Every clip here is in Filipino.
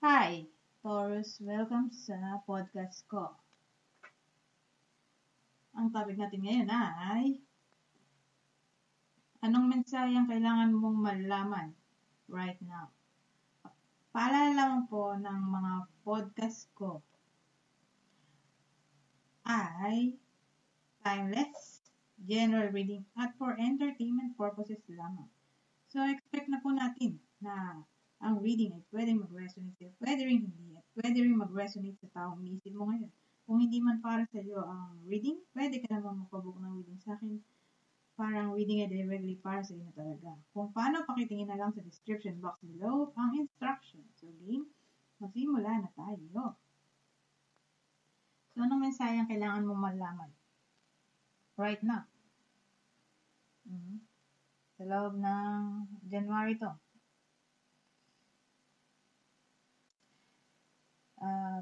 Hi, Taurus. Welcome sa podcast ko. Ang topic natin ngayon ay anong mensahe ang kailangan mong malaman right now? Paalala lamang po ng mga podcast ko ay timeless, general reading, at for entertainment purposes lamang. So, expect na po natin na ang reading ay pwedeng mag-resonate sa'yo, pwede rin hindi, at pwede rin mag-resonate sa taong inisip mo ngayon. Kung hindi man para sa iyo ang reading, pwede ka naman magpabook ng reading sa akin. Parang reading ay directly para sa iyo na talaga. Kung paano, pakitingin na lang sa description box below ang instructions. So, game, magsimula na tayo. So, anong mensahe ang kailangan mo malaman right now? Sa loob ng January to.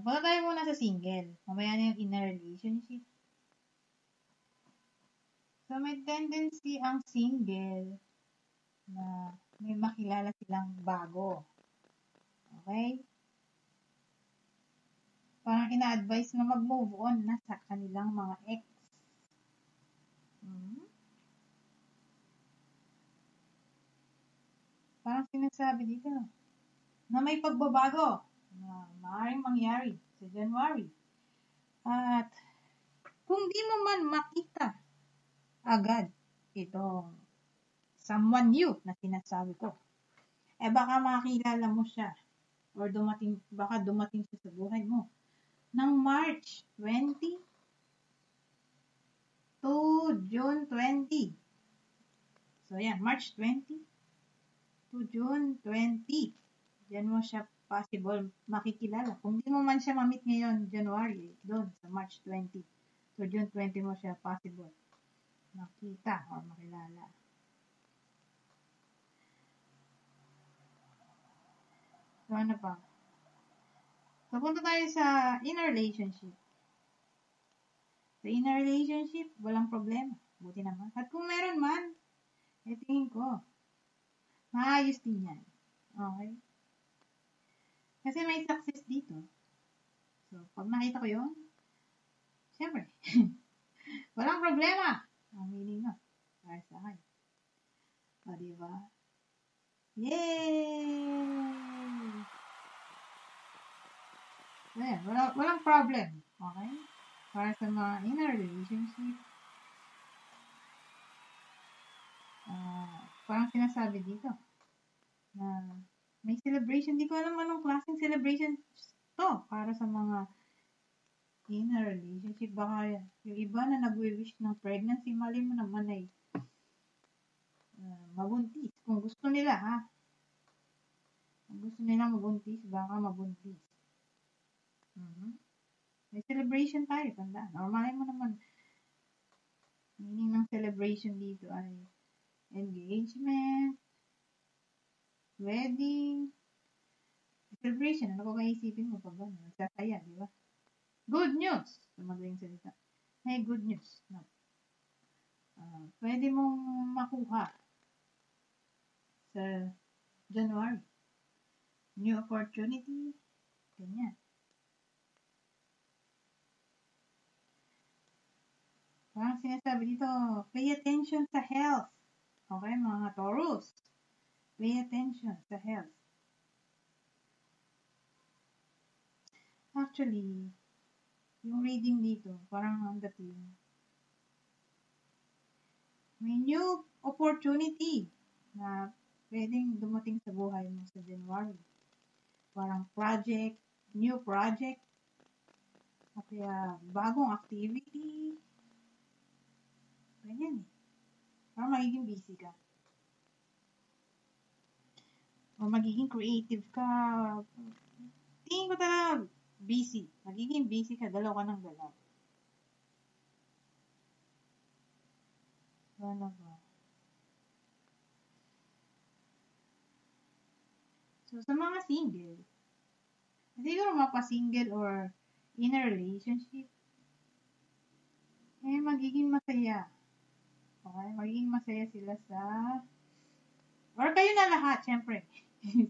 Punta tayo muna sa single. Mamaya na yung inner relationship. So, may tendency ang single na may makilala silang bago. Okay? Parang ina-advise na mag-move on na sa kanilang mga ex. Parang sinasabi dito na may pagbabago na maaaring mangyari sa January. At kung di mo man makita agad itong someone new na sinasabi ko, baka makilala mo siya or baka dumating siya sa buhay mo ng March 20 to June 20. So, yan, March 20 to June 20. Diyan mo siya possible makikilala. Kung di mo man siya ma-meet ngayon, January, doon sa March 20 to June 20 mo siya possible makita or makilala. So, ano pa? So, punta tayo sa inner relationship. Sa inner relationship, walang problema. Buti naman. At kung meron man, tingin ko, maayos din yan. Okay? Kasi may success dito. So, pag nakita ko yun, syempre, walang problema. Ang meaning na, para sa akin. O, diba? Yay! Ayan, walang problem. Okay? Para sa mga inner relationship, parang sinasabi dito na may celebration. Di ko alam anong klaseng celebration to para sa mga inner relationship. Baka yung iba na nag-wish ng pregnancy, mali mo naman ay mabuntis. Kung gusto nila, ha? Kung gusto nila mabuntis, baka mabuntis. May celebration tayo, tanda. Normalin mo naman, meaning ng celebration dito ay engagement, wedding, celebration. Ano ko maisipin mo pag gano'n? Nagsasaya, di ba? Good news! Sa madaling salita. Hey, good news. No. Pwede mong makuha sa January. New opportunity. Ganyan. Parang sinasabi dito, pay attention sa health. Okay, mga Taurus. Pay attention sa health. Actually, yung reading dito, parang ang dating, may new opportunity na pwedeng dumating sa buhay mo sa January. Parang project, new project, o kaya bagong activity. Ganyan eh. Parang magiging busy ka. O magiging creative ka. Tingin ko talaga busy. Magiging busy ka, galaw ka ng galaw. Ano ba? So, sa mga single, siguro mapa-single or in a relationship, magiging masaya. Okay? Magiging masaya sila sa, or kayo na lahat, syempre,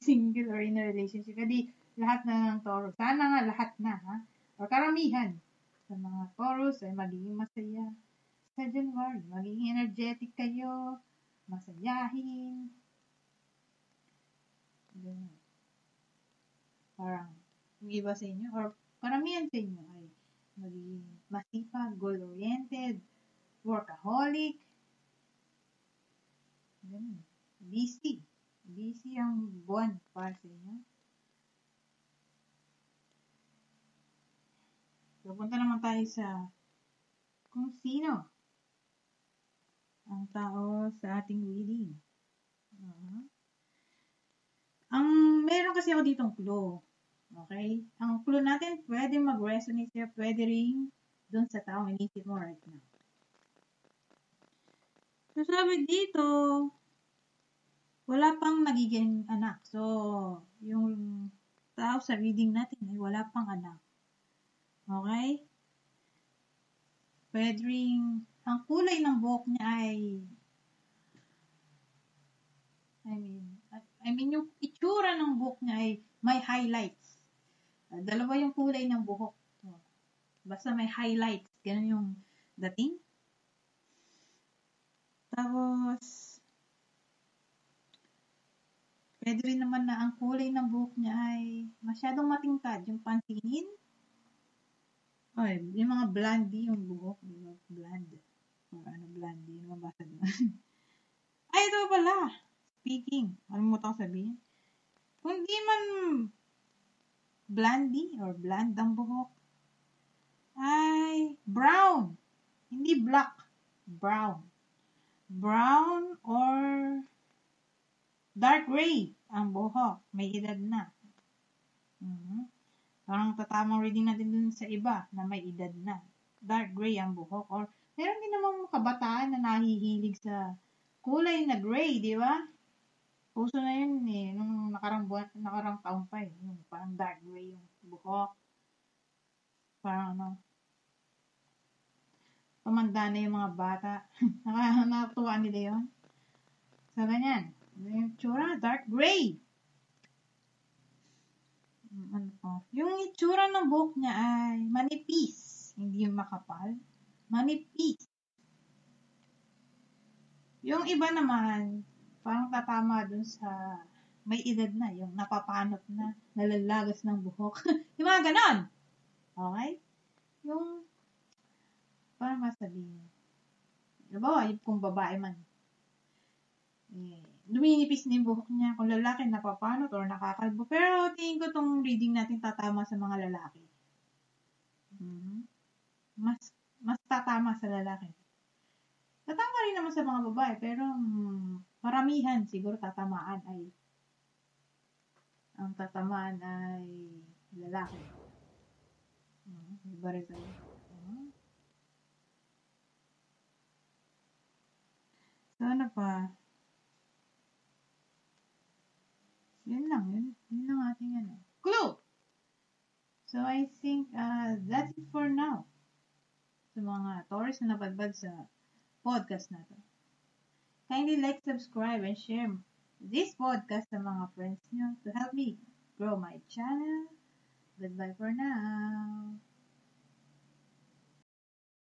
single or in a relationship. Hindi, lahat na ng Taurus. Sana nga lahat na, ha? O karamihan sa mga Taurus ay magiging masaya sa January. Magiging energetic kayo, masayahin. Ganun. Parang yung iba sa inyo, or karamihan sa inyo ay magiging masipag, goal-oriented, workaholic. Ganun. Busy. Busy ang buwan para sa inyo. So, punta naman tayo sa kung sino ang tao sa ating reading. Meron kasi ako ditong clue. Okay? Ang clue natin, pwede mag-resonate siya, pwede rin dun sa taong inisip mo right now. So, sabi dito, wala pang nagiging anak. So, yung tao sa reading natin ay wala pang anak. Okay? Pwede rin, ang kulay ng buhok niya ay, I mean, yung itsura ng buhok niya ay may highlights. Dalawa yung kulay ng buhok. Basta may highlights. Ganun yung dating. Tapos, pwede rin naman na ang kulay ng buhok niya ay masyadong matingkad. Yung pansinin. Ay, yung mga blondie yung buhok. Blonde. Or blondie. Yung mabasa doon. Ay, ito pala. Speaking. Ano mo ito sabihin? Kung di man blondie or blonde ang buhok, ay brown. Hindi black. Brown. Brown or dark gray ang buhok. May edad na. Parang tatamang reading natin dun sa iba na may edad na. Dark gray ang buhok. Or meron din namang kabataan na nahihilig sa kulay na gray, di ba? Puso na yun eh. Nung nakarang taon pa eh. Yung parang dark gray yung buhok. Parang pamanda na yung mga bata. Nakatuwa nila yun. So, ganyan. Yung itsura, dark gray. Yung itsura ng buhok niya ay manipis. Hindi yung makapal. Manipis. Yung iba naman, parang tatama dun sa may edad na. Yung napapanot na, nalalagas ng buhok. Yung mga ganon. Okay? Yung, parang masabihin. Diba, kung babae man. Luminipis na yung buhok niya. Kung lalaki, napapanot or nakakalbo. Pero tingin ko tong reading natin tatama sa mga lalaki. Mas tatama sa lalaki. Tatama rin naman sa mga babae. Pero paramihan siguro tatamaan ay ang tatamaan ay lalaki. Iba rin sa'yo. So, ano pa? Yun lang ating clue! So, I think that's it for now. Sa mga Taurus na napadbad sa podcast na to. Kindly like, subscribe, and share this podcast sa mga friends nyo to help me grow my channel. Goodbye for now.